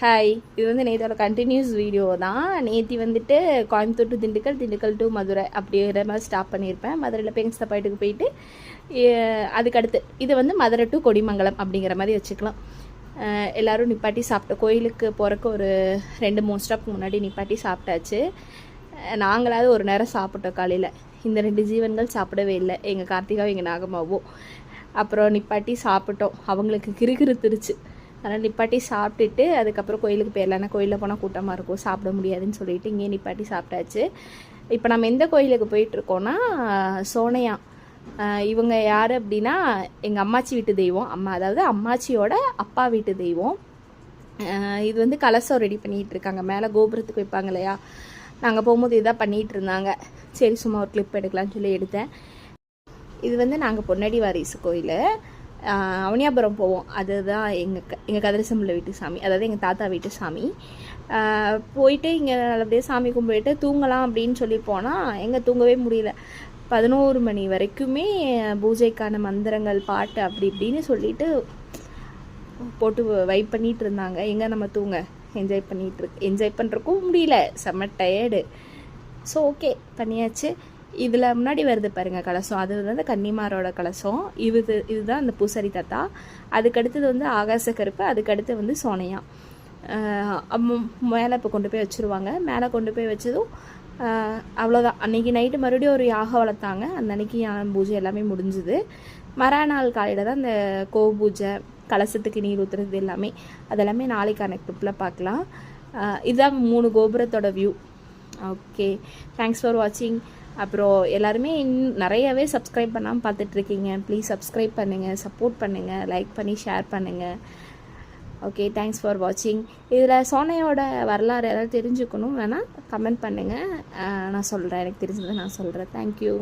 Hi, இது வந்து நேற்றோட continuous video தான். நேற்று வந்துட்டு கோயம்புத்தூர் டு திண்டுக்கல், திண்டுக்கல் டு மதுரை அப்படிங்கிற மாதிரி ஸ்டாப் பண்ணியிருப்பேன். மதுரையில் பெங்கஸ்தப்பாட்டுக்கு போயிட்டு அதுக்கடுத்து இது வந்து மதுரை டு கொடிமங்கலம் அப்படிங்கிற மாதிரி வச்சுக்கலாம். எல்லோரும் நிப்பாட்டி சாப்பிட்டோம். கோயிலுக்கு போகிறக்கு ஒரு 2-3 ஸ்டாப்க்கு முன்னாடி நிப்பாட்டி சாப்பிட்டாச்சு. நாங்களாவது ஒரு நேரம் சாப்பிட்டோம் காலையில். இந்த 2 ஜீவன்கள் சாப்பிடவே இல்லை, எங்கள் கார்த்திகாவும் எங்கள் நாகம்மாவும். அப்புறம் நிப்பாட்டி சாப்பிட்டோம். அவங்களுக்கு கிறுகிறுத்துருச்சு. அதனால் நிப்பாட்டி சாப்பிட்டுட்டு அதுக்கப்புறம் கோயிலுக்கு போயிடலாம். கோயிலில் போனால் கூட்டமாக இருக்கும், சாப்பிட முடியாதுன்னு சொல்லிட்டு இங்கே நிப்பாட்டி சாப்பிட்டாச்சு. இப்போ நம்ம எந்த கோயிலுக்கு போயிட்டுருக்கோன்னா சோனையா. இவங்க யார் அப்படின்னா எங்கள் அம்மாச்சி வீட்டு தெய்வம். அதாவது அம்மாச்சியோட அப்பா வீட்டு தெய்வம். இது வந்து கலசம் ரெடி பண்ணிகிட்டு இருக்காங்க. மேலே கோபுரத்துக்கு வைப்பாங்க இல்லையா, நாங்கள் போகும்போது இதான் பண்ணிகிட்டு இருந்தாங்க. சரி, சும்மா ஒரு கிளிப் எடுக்கலான்னு சொல்லி எடுத்தேன். இது வந்து நாங்கள் பொன்னடி வாரிசு கோயில், அவனியாபுரம் போவோம். அதுதான் எங்கள் கதிரசம்பள வீட்டு சாமி, அதாவது எங்கள் தாத்தா வீட்டு சாமி. போயிட்டு இங்கே நல்லபடியாக சாமி கும்பிட்டு தூங்கலாம் அப்படின்னு சொல்லி போனால் எங்கே தூங்கவே முடியல. 11 மணி வரைக்குமே பூஜைக்கான மந்திரங்கள், பாட்டு அப்படி இப்படின்னு சொல்லிட்டு போட்டு வைப் பண்ணிகிட்டு இருந்தாங்க. எங்கே நம்ம தூங்க, என்ஜாய் பண்ணுறக்கும் முடியல, செம்ம டயர்டு. ஸோ ஓகே, பண்ணியாச்சு. இதில் முன்னாடி வருது பாருங்கள் கலசம், அது வந்து கன்னிமாரோட கலசம். இதுதான் அந்த பூசாரி தாத்தா. அதுக்கடுத்தது வந்து ஆகாச கருப்பு, அதுக்கடுத்து வந்து சோனையா. மேலே இப்போ கொண்டு போய் வச்சுருவாங்க. மேலே கொண்டு போய் வச்சதும் அவ்வளோதான். அன்றைக்கி நைட்டு மறுபடியும் ஒரு யாகம் வளர்த்தாங்க. அந்த அன்றைக்கி பூஜை எல்லாமே முடிஞ்சுது. மறுநாள் காலையில் தான் இந்த பூஜை, கலசத்துக்கு நீர் ஊற்றுறது எல்லாமே, அதெல்லாமே நாளைக்கான கிளிப்பில் பார்க்கலாம். இதுதான் 3 கோபுரத்தோட வியூ. ஓகே, தேங்க்ஸ் ஃபார் வாட்சிங். அப்புறம் எல்லாருமே நிறையவே சப்ஸ்கிரைப் பண்ணாமல் பார்த்துட்ருக்கீங்க. ப்ளீஸ் சப்ஸ்கிரைப் பண்ணுங்கள், சப்போர்ட் பண்ணுங்கள், லைக் பண்ணி ஷேர் பண்ணுங்கள். ஓகே, தேங்க்ஸ் ஃபார் வாட்சிங். இதில் சோனையோட வரலாறு ஏதாவது தெரிஞ்சுக்கணும் வேணால் கமெண்ட் பண்ணுங்கள், நான் சொல்கிறேன். எனக்கு தெரிஞ்சதை நான் சொல்கிறேன். தேங்க்யூ.